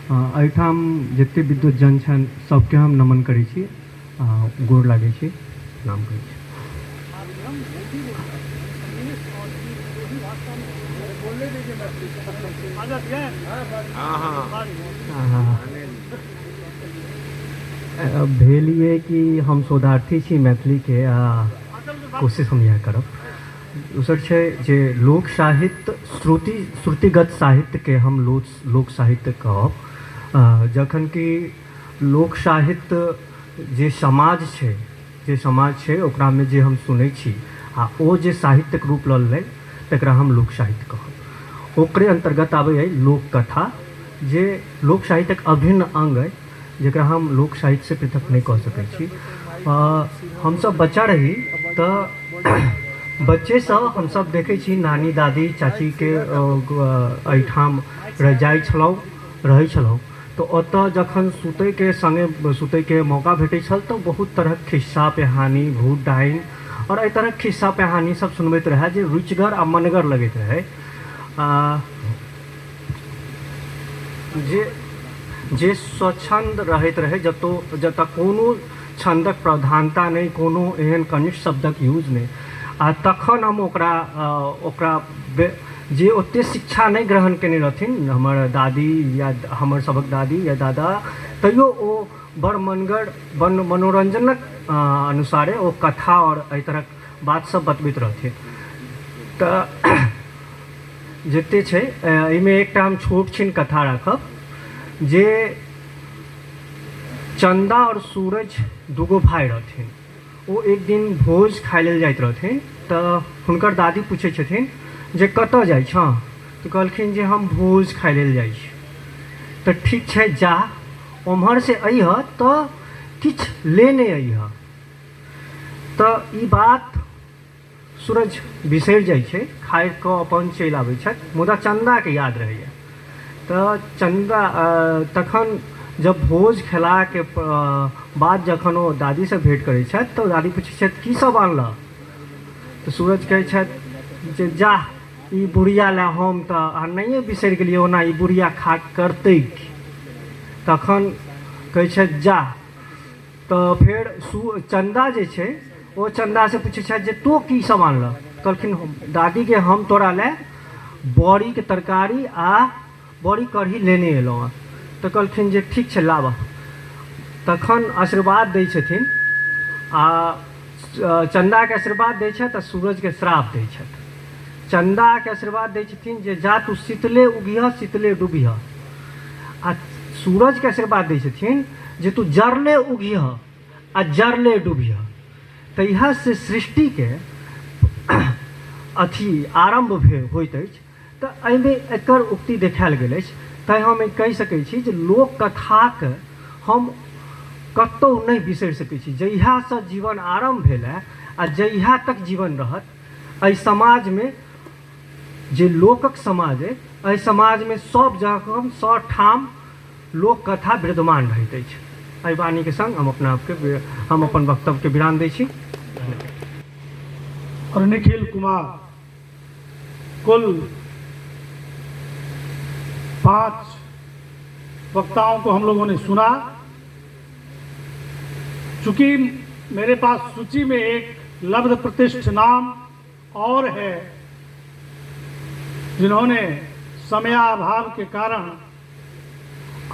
एहिठाम जते विद्युत जन छनि सबके हम नमन करै छी, गोर लागै छी, प्रणाम करै छी। भेल ये कि हम शोधार्थी छी मैथिली के, कोशिश हम यह करब। दोसर छै जे लोक साहित्य श्रुतिगत साहित्य के हम लोक साहित्य कहब, जखन कि लोक साहित्य जे समाज छै ओकरामे जे हम सुनै छी आ ओ जे साहित्यक रूप लऽ लै तकरा हम लोक साहित्य कहब। ओकरे अंतर्गत आबै है लोक कथा, जे लोक साहित्यक अभिन्न अंग है, जकरा हम लोक साहित्य से पृथक नहीं कह सकै छी। हम सब बच्चा रही तो बच्चे से हम सब देखे छी नानी दादी चाची के एहिठाम जाइ छलहुँ, रहै छलहुँ, तो ओतऽ जखन सुतै के संगे सुतै के मौका भेटै छल तो बहुत तरह खिस्सा पिहानी, भूत डाइन और एहि तरह खिस्सा पिहानी सब सुनबैत रहे जे रुचिगर आ मनगर लगैत रहे। जे स्वच्छंद रहैत रहे, जतऽ कोनो छंदक प्रधानता नहीं, कोनो एहन कनिष्ठ शब्दक यूज नहीं, आ तखन हम ओकरा जे ओते शिक्षा नहीं ग्रहण केने रहथिन हमर दादी या हमर सबक दादी या दादा, तैयो ओ बड़ मनगर मनोरंजनक अनुसारे ओ कथा और एहि तरह बात सब बतबैत रहथिन। तऽ जते छै एहिमे एकटा हम छोट छिन कथा राखब जे चंदा और सूरज दूगो भाई रहथिन। वो एक दिन भोज खाय लेल जाइत रहथिन, तऽ हुनकर दादी पूछै छथिन जे कतऽ जाइ छऽ, तऽ कहलखिन जे हम भोज खाय लेल जाइ छी। तऽ ठीक छै जा, ओम्हर से अइहऽ तऽ किछु लेने अइहऽ। तऽ ई बात सूरज बिसरि जाइ छै, खाइ कऽ अपन चलि आबै छथि, मुदा चंदाके याद रहैए। तऽ चंदा तखन जब भोज खेला के बाद जखन ओ दादी से भेंट करै छथि तऽ दादी पूछै छथि की सब आनलऽ, तऽ सूरज कहै छथि जे जा ई बुढ़िया लए हम तऽ नहिए बिसरि गेलियै, ओना ई बुढ़िया खा करतै की। तखन कहै छथि जा, तऽ फेर चंदा जे छै ओ चंदा से पूछै छथि जे तू की सब आनलऽ, कहलखिन दादी के हम तोरा लए बड़ी के तरकारी आ बड़ी कढ़ी लेने एलहुँ हँ। तऽ कहलखिन जे ठीक छै लाबऽ। तखन आशीर्वाद दै छथिन, आ चंदा के आशीर्वाद दै छथि आ सूरज के श्राप दै छथि। चंदा के आशीर्वाद दै छथिन जे जा तू शीतले उगिहऽ शीतले डूबिहऽ, आ सूरज के आशीर्वाद दै छथिन जे तू जरले उगिहऽ आ जरले डूबिहऽ। तऽ इएह से सृष्टि के अथी आरंभ होइत अछि। तऽ एहिमे एकर उक्ति देखायल गेल अछि। तैँ हम कहि सकै छी जे लोक कथाके हम कतहु नहि बिसरि सकै छी। जहियासँ जीवन आरंभ भेल है आ जहिया तक जीवन रहत, एहि समाजमे जे लोकक समाज अइ, एहि समाजमे सब जगह सब ठाम लोक कथा विद्यमान रहैत अछि। एहि वाणीके संग हम अपन वक्तव्यके विराम दै छी। और निखिल कुमार, कुल 5 वक्ताओं को हम लोगों ने सुना। चूंकि मेरे पास सूची में एक लब्ध प्रतिष्ठ नाम और है जिन्होंने समयाभाव के कारण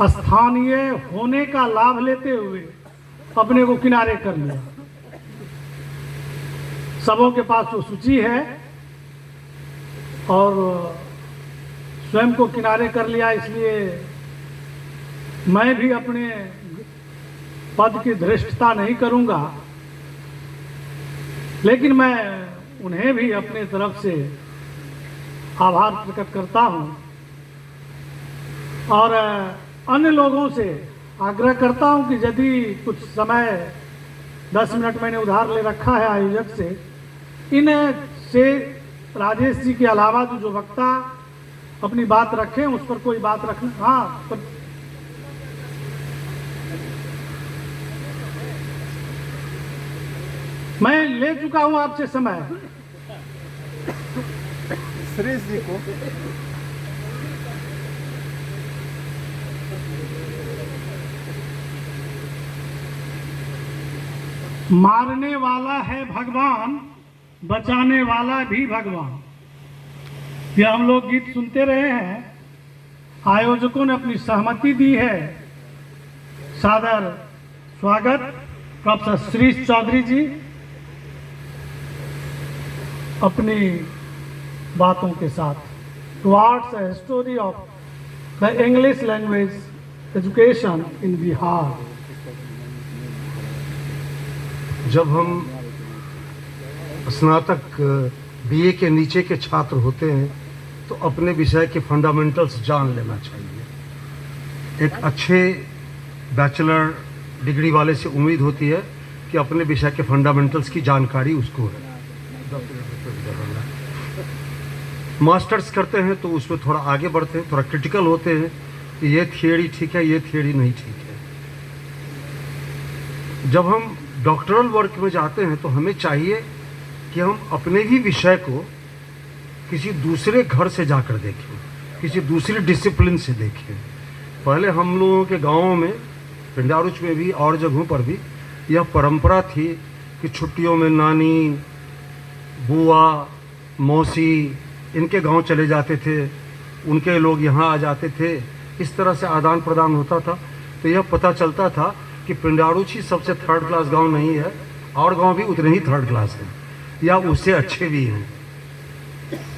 स्थानीय होने का लाभ लेते हुए अपने को किनारे कर लिया। सबों के पास वो सूची है और स्वयं को किनारे कर लिया, इसलिए मैं भी अपने पद की धृष्टता नहीं करूंगा, लेकिन मैं उन्हें भी अपने तरफ से आभार प्रकट करता हूं और अन्य लोगों से आग्रह करता हूं कि यदि कुछ समय 10 मिनट मैंने उधार ले रखा है आयोजक से, इन से राजेश जी के अलावा जो वक्ता अपनी बात रखें उस पर कोई बात रखना। हाँ, मैं ले चुका हूं आपसे समय। श्रेष्ठ जी को मारने वाला है भगवान, बचाने वाला भी भगवान। ये हम लोग गीत सुनते रहे हैं। आयोजकों ने अपनी सहमति दी है। सादर स्वागत प्रोफेसर श्रीश चौधरी जी अपनी बातों के साथ towards a story of the English language education in Bihar. जब हम स्नातक बीए के नीचे के छात्र होते हैं तो अपने विषय के फंडामेंटल्स जान लेना चाहिए। एक अच्छे बैचलर डिग्री वाले से उम्मीद होती है कि अपने विषय के फंडामेंटल्स की जानकारी उसको है। मास्टर्स करते हैं तो उसमें थोड़ा आगे बढ़ते हैं, थोड़ा क्रिटिकल होते हैं कि ये थियरी ठीक है, ये थियरी नहीं ठीक है। जब हम डॉक्टरल वर्क में जाते हैं तो हमें चाहिए कि हम अपने ही विषय को किसी दूसरे घर से जाकर देखें, किसी दूसरी डिसिप्लिन से देखें। पहले हम लोगों के गांवों में, पिंडारुच में भी और जगहों पर भी यह परंपरा थी कि छुट्टियों में नानी, बुआ, मौसी इनके गांव चले जाते थे, उनके लोग यहाँ आ जाते थे। इस तरह से आदान प्रदान होता था। तो यह पता चलता था कि पिंडारुच ही सबसे थर्ड क्लास गांव नहीं है, और गांव भी उतने ही थर्ड क्लास हैं या उससे अच्छे भी हैं।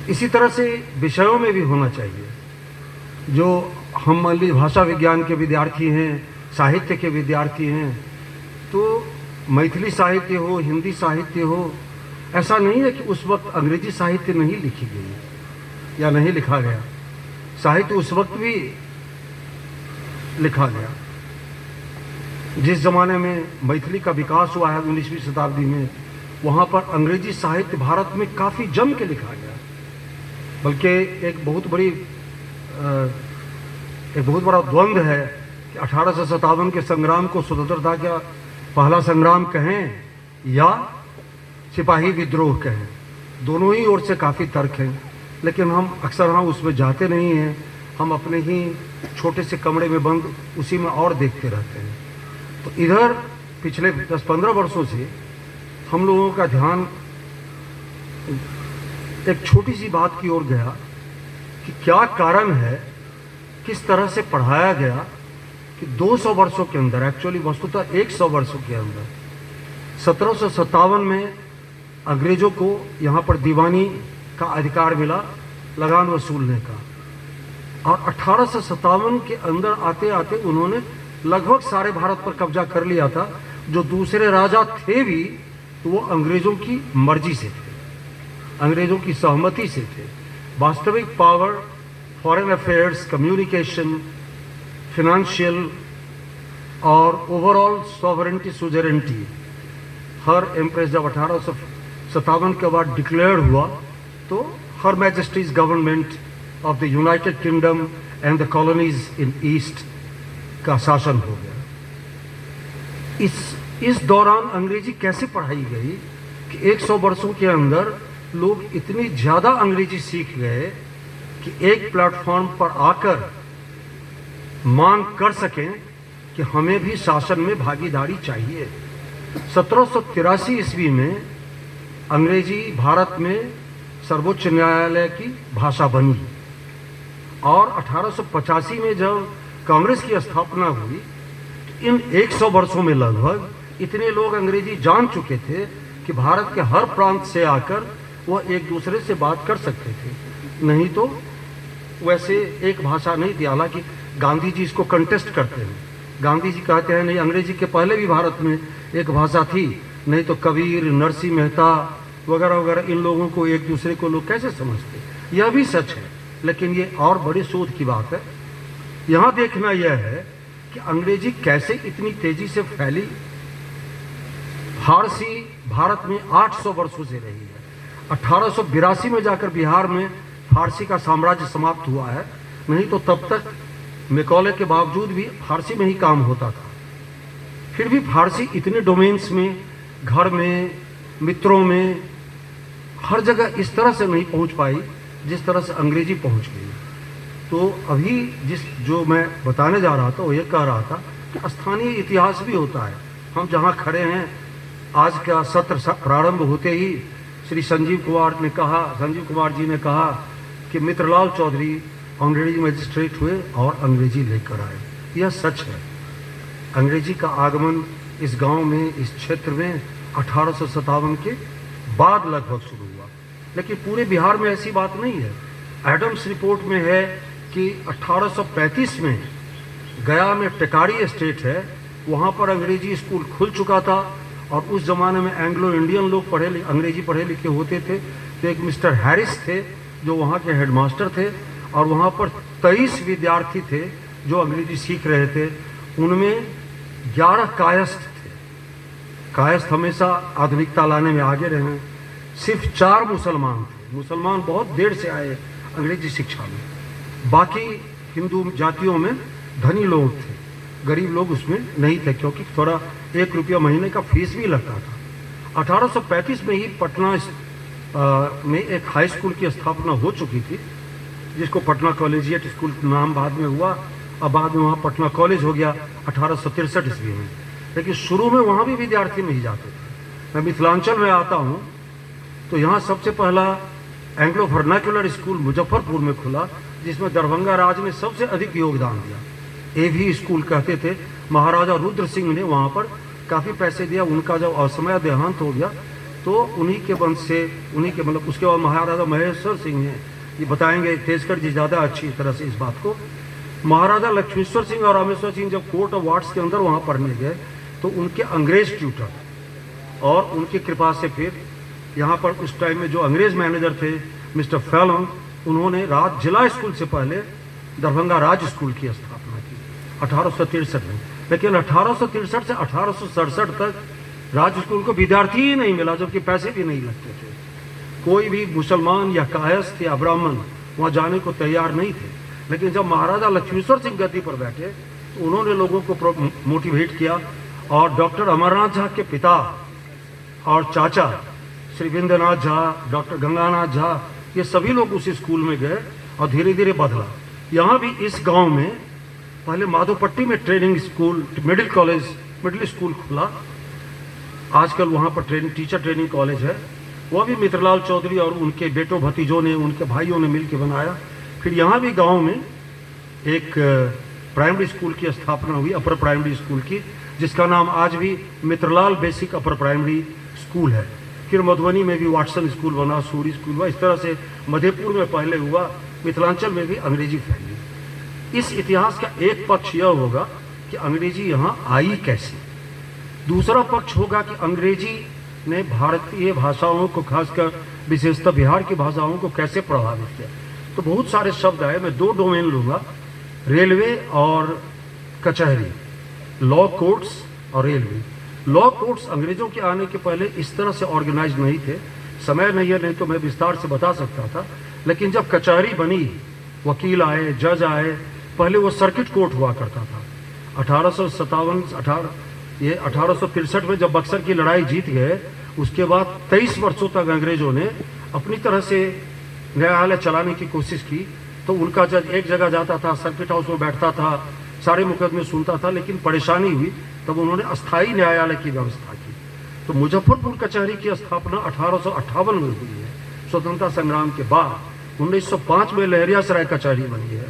इसी तरह से विषयों में भी होना चाहिए। जो हम मान लीजिए भाषा विज्ञान के विद्यार्थी हैं, साहित्य के विद्यार्थी हैं, तो मैथिली साहित्य हो, हिंदी साहित्य हो, ऐसा नहीं है कि उस वक्त अंग्रेजी साहित्य नहीं लिखी गई या नहीं लिखा गया। साहित्य उस वक्त भी लिखा गया। जिस ज़माने में मैथिली का विकास हुआ है 19वीं शताब्दी में, वहाँ पर अंग्रेजी साहित्य भारत में काफ़ी जम के लिखा गया। बल्कि एक बहुत बड़ा द्वंद्व है कि 1857 के संग्राम को स्वतंत्रता का पहला संग्राम कहें या सिपाही विद्रोह कहें। दोनों ही ओर से काफ़ी तर्क हैं, लेकिन हम अक्सर उसमें जाते नहीं हैं। हम अपने ही छोटे से कमरे में बंद उसी में और देखते रहते हैं। तो इधर पिछले 10-15 वर्षों से हम लोगों का ध्यान एक छोटी सी बात की ओर गया कि क्या कारण है, किस तरह से पढ़ाया गया कि 200 वर्षों के अंदर, एक्चुअली वस्तुतः 100 वर्षों के अंदर, 1757 में अंग्रेजों को यहाँ पर दीवानी का अधिकार मिला, लगान वसूलने का। और 1857 के अंदर आते आते उन्होंने लगभग सारे भारत पर कब्जा कर लिया था। जो दूसरे राजा थे भी तो वो अंग्रेजों की मर्जी से थे, अंग्रेजों की सहमति से थे। वास्तविक power, foreign affairs, communication, financial और overall sovereignty, suzerainty, her empress जब 1857 के बाद डिक्लेयर हुआ तो her majesty's government of the United Kingdom and the colonies in east का शासन हो गया। इस दौरान अंग्रेजी कैसे पढ़ाई गई कि 100 वर्षों के अंदर लोग इतनी ज़्यादा अंग्रेजी सीख गए कि एक प्लेटफॉर्म पर आकर मांग कर सकें कि हमें भी शासन में भागीदारी चाहिए। 1783 ईस्वी में अंग्रेजी भारत में सर्वोच्च न्यायालय की भाषा बनी और 1885 में जब कांग्रेस की स्थापना हुई तो इन 100 वर्षों में लगभग इतने लोग अंग्रेजी जान चुके थे कि भारत के हर प्रांत से आकर वह एक दूसरे से बात कर सकते थे। नहीं तो वैसे एक भाषा नहीं थी। हालांकि गांधी जी इसको कंटेस्ट करते हैं। गांधी जी कहते हैं नहीं, अंग्रेजी के पहले भी भारत में एक भाषा थी, नहीं तो कबीर, नरसिंह मेहता वगैरह वगैरह इन लोगों को एक दूसरे को लोग कैसे समझते। यह भी सच है, लेकिन ये और बड़ी शोध की बात है। यहाँ देखना यह है कि अंग्रेजी कैसे इतनी तेजी से फैली। फारसी भारत में 800 वर्षों से रही है। 1882 में जाकर बिहार में फारसी का साम्राज्य समाप्त हुआ है, नहीं तो तब तक मैकॉले के बावजूद भी फारसी में ही काम होता था। फिर भी फारसी इतने डोमेन्स में, घर में, मित्रों में, हर जगह इस तरह से नहीं पहुंच पाई जिस तरह से अंग्रेजी पहुंच गई। तो अभी जो मैं बताने जा रहा था वो ये कह रहा था कि स्थानीय इतिहास भी होता है। हम जहाँ खड़े हैं, आज का सत्र प्रारंभ होते ही श्री संजीव कुमार जी ने कहा कि मित्रलाल चौधरी अंग्रेजी मजिस्ट्रेट हुए और अंग्रेजी लेकर आए। यह सच है। अंग्रेजी का आगमन इस गांव में, इस क्षेत्र में 1857 के बाद लगभग शुरू हुआ, लेकिन पूरे बिहार में ऐसी बात नहीं है। एडम्स रिपोर्ट में है कि 1835 में गया में टेकारी एस्टेट है, वहाँ पर अंग्रेजी स्कूल खुल चुका था और उस ज़माने में एंग्लो इंडियन लोग अंग्रेजी पढ़े लिखे होते थे। तो एक मिस्टर हैरिस थे जो वहाँ के हेडमास्टर थे और वहाँ पर 23 विद्यार्थी थे जो अंग्रेजी सीख रहे थे। उनमें 11 कायस्थ थे। कायस्थ हमेशा आधुनिकता लाने में आगे रहे। सिर्फ 4 मुसलमान थे। मुसलमान बहुत देर से आए अंग्रेजी शिक्षा में। बाकी हिंदू जातियों में धनी लोग थे, गरीब लोग उसमें नहीं थे, क्योंकि थोड़ा 1 रुपया महीने का फीस भी लगता था। 1835 में ही पटना में एक हाई स्कूल की स्थापना हो चुकी थी, जिसको पटना कॉलेजिएट स्कूल नाम बाद में हुआ और बाद में वहाँ पटना कॉलेज हो गया 1863 ईस्वी में। लेकिन शुरू में वहाँ भी विद्यार्थी नहीं जाते थे। मैं मिथिलांचल में आता हूँ तो यहाँ सबसे पहला एंग्लो वर्नाक्युलर स्कूल मुजफ्फरपुर में खुला, जिसमें दरभंगा राज ने सबसे अधिक योगदान दिया। एवी स्कूल कहते थे। महाराजा रुद्र सिंह ने वहाँ पर काफ़ी पैसे दिया। उनका जब असमय देहांत हो गया तो उन्हीं के वंश से, उन्हीं के मतलब उसके बाद महाराजा महेश्वर सिंह ने, ये बताएंगे तेजकर जी ज़्यादा अच्छी तरह से इस बात को, महाराजा लक्ष्मीश्वर सिंह और रामेश्वर सिंह जब कोर्ट ऑफ वार्ड्स के अंदर वहाँ पढ़ने गए तो उनके अंग्रेज ट्यूटर और उनकी कृपा से फिर यहाँ पर उस टाइम में जो अंग्रेज मैनेजर थे मिस्टर फैलन, उन्होंने जिला स्कूल से पहले दरभंगा राज स्कूल की स्थापना की 1863 में। लेकिन 1863 से 1867 तक राज स्कूल को विद्यार्थी ही नहीं मिला, जबकि पैसे भी नहीं लगते थे। कोई भी मुसलमान या कायस्थ या ब्राह्मण वहाँ जाने को तैयार नहीं थे। लेकिन जब महाराजा लक्ष्मीश्वर सिंह गद्दी पर बैठे तो उन्होंने लोगों को मोटिवेट किया और डॉक्टर अमरनाथ झा के पिता और चाचा श्री विंद्यनाथ झा, डॉक्टर गंगानाथ झा, ये सभी लोग उस स्कूल में गए और धीरे धीरे बदला। यहाँ भी इस गांव में पहले माधोपट्टी में ट्रेनिंग स्कूल, मिडिल स्कूल खुला। आजकल वहाँ पर टीचर ट्रेनिंग कॉलेज है। वह भी मित्रलाल चौधरी और उनके बेटों भतीजों ने, उनके भाइयों ने मिलकर बनाया। फिर यहाँ भी गांव में एक प्राइमरी स्कूल की स्थापना हुई, अपर प्राइमरी स्कूल की, जिसका नाम आज भी मित्रलाल बेसिक अपर प्राइमरी स्कूल है। फिर मधुबनी में भी वाटसन स्कूल बना, सूरी स्कूल हुआ। इस तरह से मधेपुर में पहले हुआ, मिथिलांचल में भी अंग्रेजी फैली। इस इतिहास का एक पक्ष यह होगा कि अंग्रेजी यहाँ आई कैसे, दूसरा पक्ष होगा कि अंग्रेजी ने भारतीय भाषाओं को, खासकर विशेषतः बिहार की भाषाओं को कैसे प्रभावित किया। तो बहुत सारे शब्द आए। मैं 2 डोमेन लूँगा, रेलवे और कचहरी, लॉ कोर्ट्स और रेलवे। लॉ कोर्ट्स अंग्रेजों के आने के पहले इस तरह से ऑर्गेनाइज नहीं थे। समय नहीं है, नहीं तो मैं विस्तार से बता सकता था। लेकिन जब कचहरी बनी, वकील आए, जज आए, पहले वो सर्किट कोर्ट हुआ करता था। 1863 में जब बक्सर की लड़ाई जीत गए, उसके बाद 23 वर्षों तक अंग्रेजों ने अपनी तरह से न्यायालय चलाने की कोशिश की। तो उनका जज एक जगह जाता था, सर्किट हाउस में बैठता था, सारे मुकदमे सुनता था, लेकिन परेशानी हुई तब उन्होंने अस्थायी न्यायालय की व्यवस्था की। तो मुजफ्फरपुर कचहरी की स्थापना 1858 में हुई है, स्वतंत्रता संग्राम के बाद। 1905 में लहरियासराय कचहरी बनी है।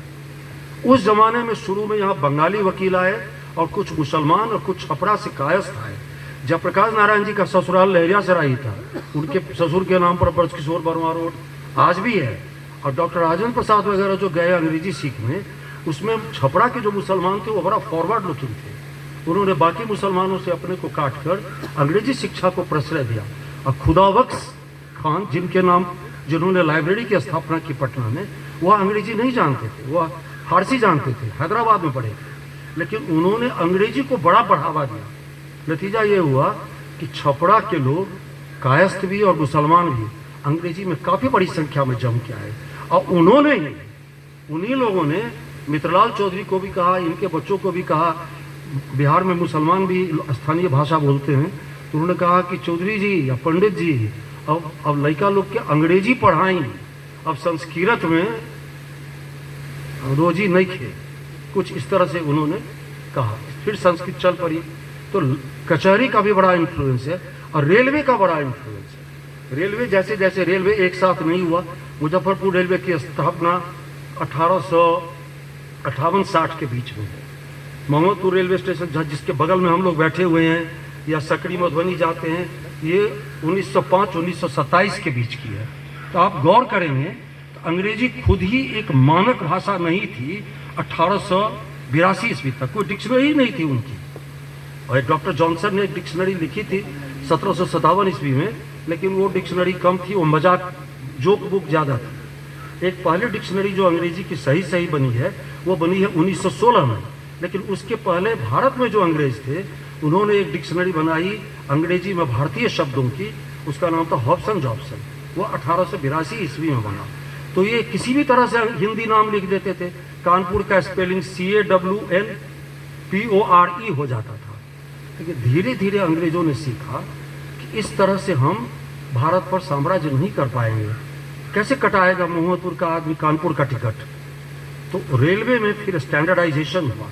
उस जमाने में शुरू में यहाँ बंगाली वकील आए और कुछ मुसलमान और कुछ छपरा से कायस्थ आए। जयप्रकाश नारायण जी का ससुराल लहरियासराय ही था। उनके ससुर के नाम पर ब्रजकिशोर वर्मा रोड आज भी है। और डॉक्टर राजेंद्र प्रसाद वगैरह जो गए अंग्रेजी सीखने, उसमें छपरा के जो मुसलमान थे वो बड़ा फॉरवर्ड लुकिंग थे। उन्होंने बाकी मुसलमानों से अपने को काट कर अंग्रेजी शिक्षा को प्रश्रय दिया। और खुदाबख्श खान, जिन्होंने लाइब्रेरी की स्थापना की पटना में, वह अंग्रेजी नहीं जानते थे, वह फारसी जानते थे, हैदराबाद में पढ़े थे। लेकिन उन्होंने अंग्रेजी को बड़ा बढ़ावा दिया। नतीजा ये हुआ कि छपरा के लोग, कायस्थ भी और मुसलमान भी, अंग्रेजी में काफ़ी बड़ी संख्या में जम के आए। और उन्हीं लोगों ने मित्रलाल चौधरी को भी कहा, इनके बच्चों को भी कहा, बिहार में मुसलमान भी स्थानीय भाषा बोलते हैं, तो उन्होंने कहा कि चौधरी जी या पंडित जी, अब लड़का लोग के अंग्रेजी पढ़ाई, अब संस्कृत में रोजी नहीं खे, कुछ इस तरह से उन्होंने कहा। फिर संस्कृत चल पड़ी। तो कचहरी का भी बड़ा इन्फ्लुएंस है और रेलवे का बड़ा इन्फ्लुएंस है। रेलवे जैसे जैसे रेलवे एक साथ नहीं हुआ, मुजफ्फरपुर रेलवे की स्थापना 1858-60 के बीच में है। मोहम्मदपुर रेलवे स्टेशन जिसके बगल में हम लोग बैठे हुए हैं या सकरी मधुबनी जाते हैं, ये 1905-1927 के बीच की है। तो आप गौर करेंगे तो अंग्रेजी खुद ही एक मानक भाषा नहीं थी। 1882 ईस्वी तक कोई डिक्शनरी नहीं थी उनकी। और एक डॉक्टर जॉनसन ने एक डिक्शनरी लिखी थी 1757 ईस्वी में, लेकिन वो डिक्शनरी कम थी, वो मजाक जोक बुक ज़्यादा थी। एक पहली डिक्शनरी जो अंग्रेजी की सही बनी है वो बनी है 1916 में। लेकिन उसके पहले भारत में जो अंग्रेज थे उन्होंने एक डिक्शनरी बनाई अंग्रेजी में भारतीय शब्दों की, उसका नाम था हॉब्सन जॉब्सन। वो 1882 ईस्वी में बना। तो ये किसी भी तरह से हिंदी नाम लिख देते थे। कानपुर का स्पेलिंग CAWNPORE हो जाता था। लेकिन धीरे धीरे अंग्रेजों ने सीखा कि इस तरह से हम भारत पर साम्राज्य नहीं कर पाएंगे। कैसे कटाएगा मोहम्मदपुर का आदमी कानपुर का टिकट? तो रेलवे में फिर स्टैंडर्डाइजेशन हुआ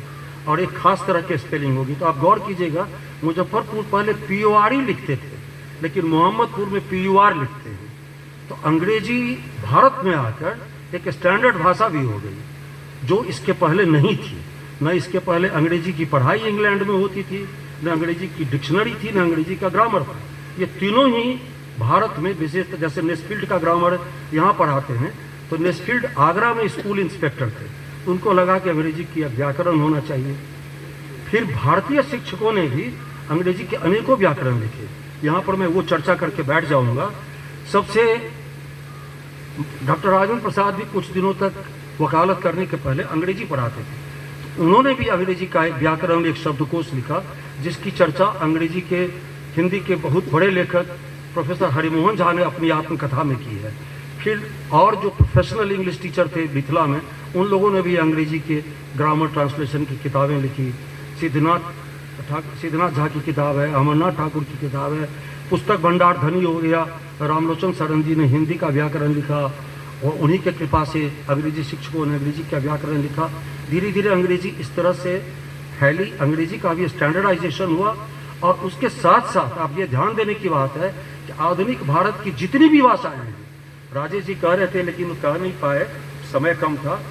और एक खास तरह की स्पेलिंग होगी। तो आप गौर कीजिएगा, मुजफ्फरपुर पहले PORE लिखते थे, लेकिन मोहम्मदपुर में PUR लिखते हैं। तो अंग्रेजी भारत में आकर एक स्टैंडर्ड भाषा भी हो गई, जो इसके पहले नहीं थी। न इसके पहले अंग्रेजी की पढ़ाई इंग्लैंड में होती थी, न अंग्रेजी की डिक्शनरी थी, न अंग्रेजी का ग्रामर था। ये तीनों ही भारत में विशेषतः, जैसे नेस्फील्ड का ग्रामर यहाँ पढ़ाते हैं, तो नेस्फील्ड आगरा में स्कूल इंस्पेक्टर थे। उनको लगा कि अंग्रेजी की व्याकरण होना चाहिए। फिर भारतीय शिक्षकों ने भी अंग्रेजी के अनेकों व्याकरण लिखे। यहाँ पर मैं वो चर्चा करके बैठ जाऊँगा। सबसे डॉक्टर राजेंद्र प्रसाद भी कुछ दिनों तक वकालत करने के पहले अंग्रेजी पढ़ाते थे। तो उन्होंने भी अंग्रेजी का एक व्याकरण, एक शब्दकोश लिखा, जिसकी चर्चा अंग्रेजी के हिंदी के बहुत बड़े लेखक प्रोफेसर हरिमोहन झा ने अपनी आत्मकथा में की है। फिर और जो प्रोफेशनल इंग्लिश टीचर थे मिथिला में, उन लोगों ने भी अंग्रेजी के ग्रामर ट्रांसलेशन की किताबें लिखी। सिद्धनाथ झा की किताब है, अमरनाथ ठाकुर की किताब है, पुस्तक भंडार धनी हो गया। रामलोचन सरन जी ने हिंदी का व्याकरण लिखा और उन्हीं के कृपा से अंग्रेजी शिक्षकों ने अंग्रेजी का व्याकरण लिखा। धीरे धीरे अंग्रेजी इस तरह से फैली, अंग्रेजी का भी स्टैंडर्डाइजेशन हुआ। और उसके साथ साथ आप ये ध्यान देने की बात है कि आधुनिक भारत की जितनी भी भाषाएं हैं, राजेश जी कह रहे थे लेकिन वो कह नहीं पाए, समय कम था,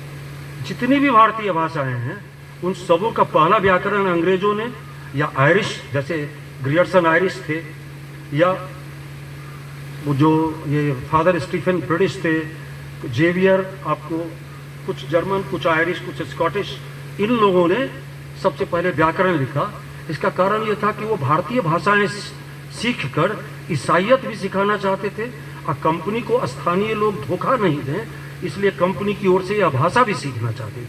जितनी भी भारतीय भाषाएं हैं उन सबों का पहला व्याकरण अंग्रेजों ने, या आयरिश, जैसे ग्रियर्सन आयरिश थे, या वो जो ये फादर स्टीफन ब्रिटिश थे, जेवियर, आपको कुछ जर्मन, कुछ आयरिश, कुछ स्कॉटिश, इन लोगों ने सबसे पहले व्याकरण लिखा। इसका कारण ये था कि वो भारतीय भाषाएं सीखकर ईसाइयत भी सिखाना चाहते थे और कंपनी को स्थानीय लोग धोखा नहीं दें, इसलिए कंपनी की ओर से यह भाषा भी सीखना चाहते थे।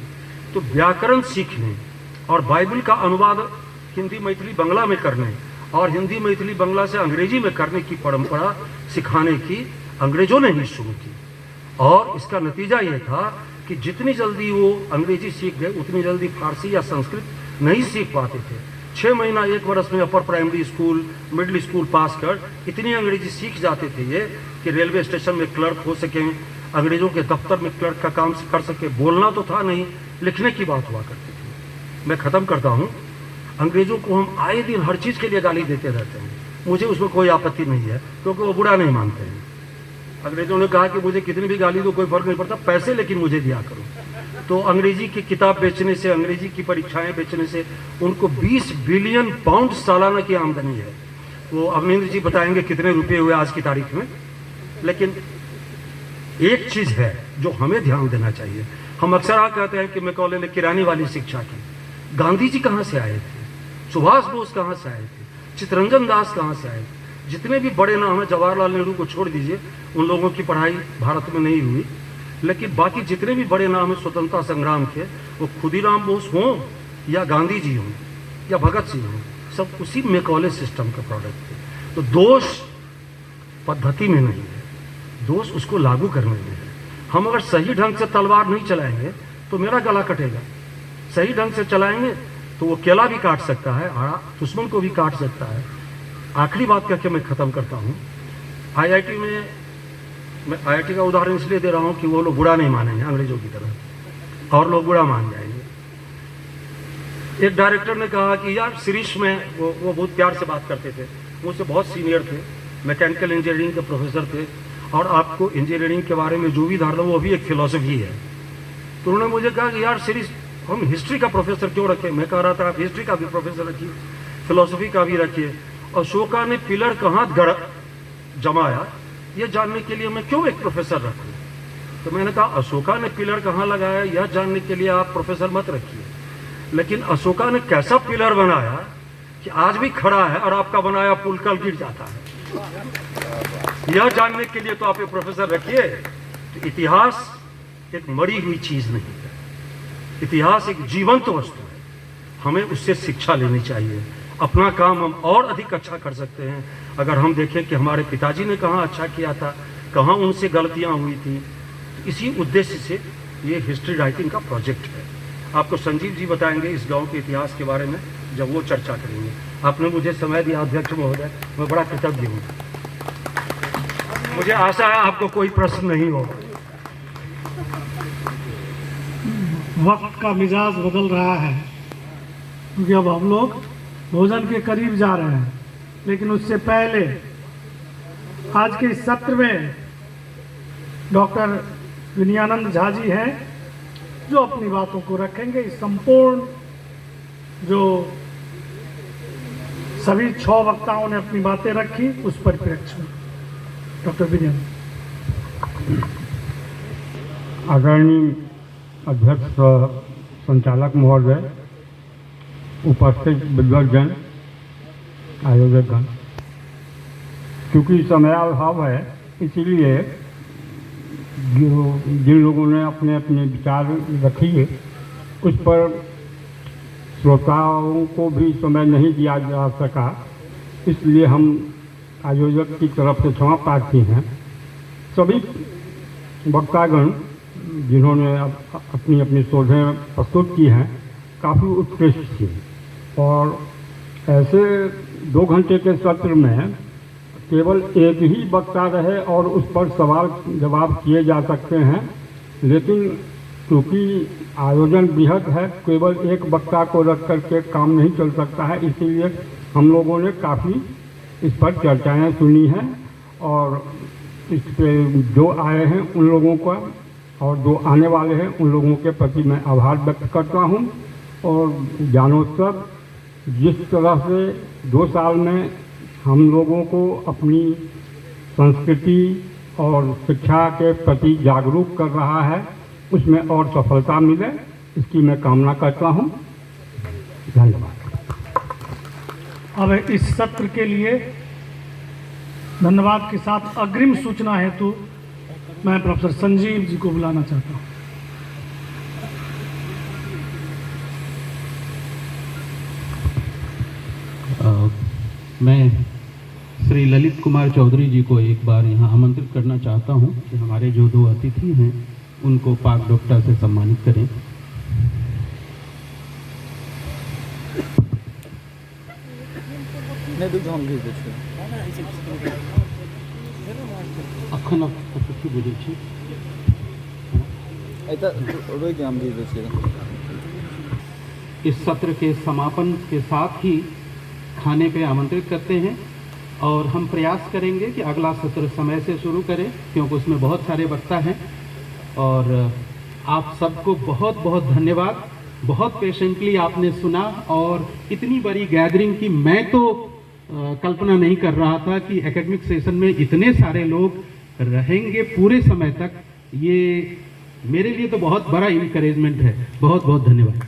तो व्याकरण सीखने और बाइबल का अनुवाद हिंदी मैथिली बंगला में करने और हिंदी मैथिली बंगला से अंग्रेजी में करने की परंपरा सिखाने की अंग्रेजों ने ही शुरू की। और इसका नतीजा यह था कि जितनी जल्दी वो अंग्रेजी सीख गए उतनी जल्दी फारसी या संस्कृत नहीं सीख पाते थे। 6 महीना 1 वर्ष में upper primary school, middle school pass कर इतनी अंग्रेजी सीख जाते थे ये कि रेलवे स्टेशन में क्लर्क हो सकें, अंग्रेजों के दफ्तर में क्लर्क का काम कर सके। बोलना तो था नहीं, लिखने की बात हुआ करती थी। मैं ख़त्म करता हूँ। अंग्रेजों को हम आए दिन हर चीज़ के लिए गाली देते रहते हैं, मुझे उसमें कोई आपत्ति नहीं है, क्योंकि वो बुरा नहीं मानते हैं। अंग्रेजों ने कहा कि मुझे कितनी भी गाली दो कोई फर्क नहीं पड़ता, पैसे लेकिन मुझे दिया करो। तो अंग्रेजी की किताब बेचने से, अंग्रेजी की परीक्षाएं बेचने से उनको 20 बिलियन पाउंड सालाना की आमदनी है। वो अवनिंद्र जी बताएंगे कितने रुपए हुए आज की तारीख में। लेकिन एक चीज़ है जो हमें ध्यान देना चाहिए। हम अक्सर कहते हैं कि मैकॉले ने किरानी वाली शिक्षा की। गांधी जी कहाँ से आए थे? सुभाष बोस कहाँ से आए थे? चित्तरंजन दास कहाँ से आए थे? जितने भी बड़े नाम हैं, जवाहरलाल नेहरू को छोड़ दीजिए, उन लोगों की पढ़ाई भारत में नहीं हुई, लेकिन बाकी जितने भी बड़े नाम हैं स्वतंत्रता संग्राम के, वो खुदीराम बोस हों या गांधी जी हों या भगत सिंह हों, सब उसी मैकॉले सिस्टम के प्रोडक्ट थे। तो दोष पद्धति में नहीं है, दोष उसको लागू करने में है। हम अगर सही ढंग से तलवार नहीं चलाएंगे तो मेरा गला कटेगा, सही ढंग से चलाएंगे तो वो केला भी काट सकता है, दुश्मन को भी काट सकता है। आखिरी बात करके मैं ख़त्म करता हूँ। आईआईटी में, मैं आईआईटी का उदाहरण इसलिए दे रहा हूँ कि वो लोग बुरा नहीं मानेंगे अंग्रेजों की तरह। और लोग बुरा मान जाएंगे। एक डायरेक्टर ने कहा कि यार शिरीष में वो बहुत प्यार से बात करते थे, मुझसे बहुत सीनियर थे, मैकेनिकल इंजीनियरिंग के प्रोफेसर थे, और आपको इंजीनियरिंग के बारे में जो भी धारणा वो भी एक फिलॉसफी है। तो उन्होंने मुझे कहा कि यार शिरीष हम हिस्ट्री का प्रोफेसर क्यों रखें। मैं कह रहा था आप हिस्ट्री का भी प्रोफेसर रखिए, फिलॉसफी का भी रखिए। अशोका ने पिलर कहाँ जमाया ये जानने के लिए मैं क्यों एक प्रोफेसर रखूं। तो मैंने कहा अशोका ने पिलर कहाँ लगाया यह जानने के लिए आप प्रोफेसर मत रखिए, लेकिन अशोका ने कैसा पिलर बनाया कि आज भी खड़ा है और आपका बनाया पुल कल गिर जाता है, यह जानने के लिए तो आप एक प्रोफेसर रखिए। तो इतिहास एक मरी हुई चीज नहीं है, इतिहास एक जीवंत वस्तु है, हमें उससे शिक्षा लेनी चाहिए। अपना काम हम और अधिक अच्छा कर सकते हैं अगर हम देखें कि हमारे पिताजी ने कहाँ अच्छा किया था, कहाँ उनसे गलतियाँ हुई थी। तो इसी उद्देश्य से ये हिस्ट्री राइटिंग का प्रोजेक्ट है। आपको संजीव जी बताएंगे इस गांव के इतिहास के बारे में जब वो चर्चा करेंगे। आपने मुझे समय दिया अध्यक्ष महोदय, मैं बड़ा कृतज्ञ हूँ। मुझे आशा है आपको कोई प्रश्न नहीं होगा। वक्त का मिजाज बदल रहा है क्योंकि अब हम लोग भोजन के करीब जा रहे हैं, लेकिन उससे पहले आज के इस सत्र में डॉक्टर विनयानंद झा जी हैं जो अपनी बातों को रखेंगे। इस संपूर्ण जो सभी 6 वक्ताओं ने अपनी बातें रखी उस परिप्रेक्ष्य में डॉक्टर विनयानंद। आदरणीय अध्यक्ष संचालक महोदय, उपस्थित विद्वजन, आयोजकगण, क्योंकि समयाभाव है इसीलिए जिन लोगों ने अपने अपने विचार रखिए उस पर श्रोताओं को भी समय नहीं दिया जा सका, इसलिए हम आयोजक की तरफ से क्षमा प्रार्थी हैं। सभी वक्तागण जिन्होंने अपनी अपनी शोधें प्रस्तुत की हैं काफ़ी उत्कृष्ट थी, और ऐसे 2 घंटे के सत्र में केवल एक ही वक्ता रहे और उस पर सवाल जवाब किए जा सकते हैं, लेकिन क्योंकि आयोजन बृहद है केवल एक वक्ता को रख करके काम नहीं चल सकता है, इसीलिए हम लोगों ने काफ़ी इस पर चर्चाएं सुनी हैं और इस पे जो आए हैं उन लोगों का और जो आने वाले हैं उन लोगों के प्रति मैं आभार व्यक्त करता हूं। और ज्ञानोत्सव जिस तरह से 2 साल में हम लोगों को अपनी संस्कृति और शिक्षा के प्रति जागरूक कर रहा है, उसमें और सफलता मिले इसकी मैं कामना करता हूं। धन्यवाद। अब इस सत्र के लिए धन्यवाद के साथ अग्रिम सूचना हेतु मैं प्रोफेसर संजीव जी को बुलाना चाहता हूं। मैं श्री ललित कुमार चौधरी जी को एक बार यहाँ आमंत्रित करना चाहता हूँ कि हमारे जो 2 अतिथि हैं उनको पाक डॉक्टर से सम्मानित करें। इस सत्र के समापन के साथ ही खाने पे आमंत्रित करते हैं और हम प्रयास करेंगे कि अगला सत्र समय से शुरू करें क्योंकि उसमें बहुत सारे वक्ता हैं। और आप सबको बहुत बहुत धन्यवाद, बहुत पेशेंटली आपने सुना और इतनी बड़ी गैदरिंग की मैं तो कल्पना नहीं कर रहा था कि एकेडमिक सेशन में इतने सारे लोग रहेंगे पूरे समय तक। ये मेरे लिए तो बहुत बड़ा इनकरेजमेंट है। बहुत बहुत धन्यवाद।